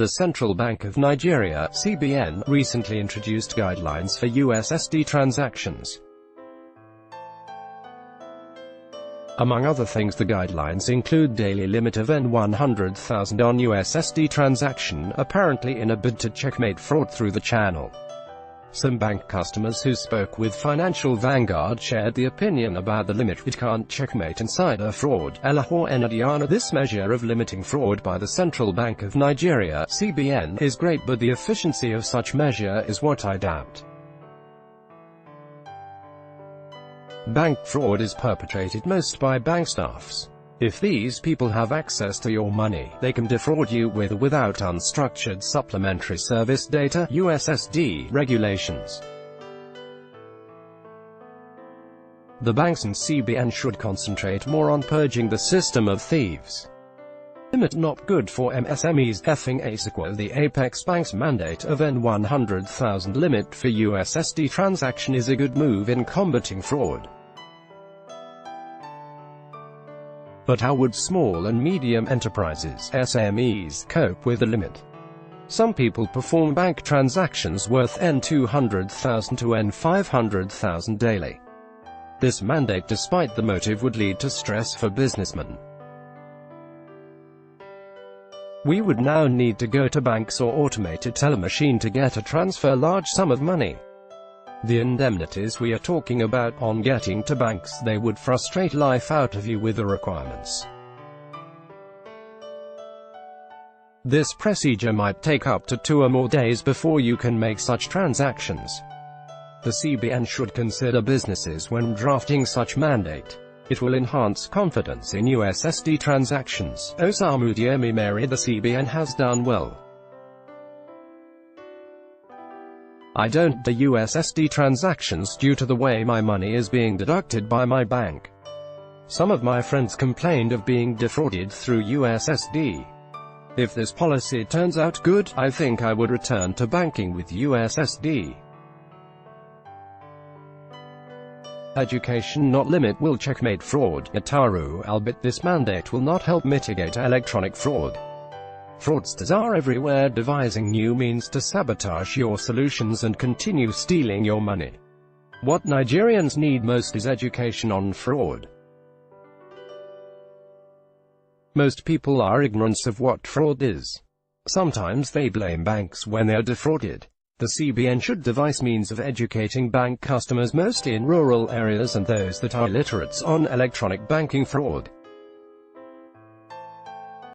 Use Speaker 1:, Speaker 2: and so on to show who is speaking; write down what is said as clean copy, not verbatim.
Speaker 1: The Central Bank of Nigeria (CBN) recently introduced guidelines for USSD transactions. Among other things, the guidelines include daily limit of N100,000 on USSD transaction, apparently in a bid to checkmate fraud through the channel. Some bank customers who spoke with Financial Vanguard shared the opinion about the limit: it can't checkmate insider fraud. This measure of limiting fraud by the Central Bank of Nigeria (CBN) is great, but the efficiency of such measure is what I doubt. Bank fraud is perpetrated most by bank staffs. If these people have access to your money, they can defraud you with or without unstructured supplementary service data (USSD) regulations. The banks and CBN should concentrate more on purging the system of thieves. Limit not good for MSMEs. The Apex Bank's mandate of N100,000 limit for USSD transaction is a good move in combating fraud. But how would small and medium enterprises (SMEs) cope with the limit? Some people perform bank transactions worth N200,000 to N500,000 daily. This mandate, despite the motive, would lead to stress for businessmen. We would now need to go to banks or automated teller machine to get a transfer large sum of money. The indemnities we are talking about on getting to banks, they would frustrate life out of you with the requirements. This procedure might take up to 2 or more days before you can make such transactions. The CBN should consider businesses when drafting such mandate. It will enhance confidence in USSD transactions. Osamudiemi Mary, the CBN has done well. I don't do USSD transactions due to the way my money is being deducted by my bank. Some of my friends complained of being defrauded through USSD. If this policy turns out good, I think I would return to banking with USSD. Education not limit will checkmate fraud. Itaru, albeit this mandate will not help mitigate electronic fraud. Fraudsters are everywhere, devising new means to sabotage your solutions and continue stealing your money. What Nigerians need most is education on fraud. Most people are ignorant of what fraud is. Sometimes they blame banks when they are defrauded. The CBN should devise means of educating bank customers, mostly in rural areas and those that are illiterate, on electronic banking fraud.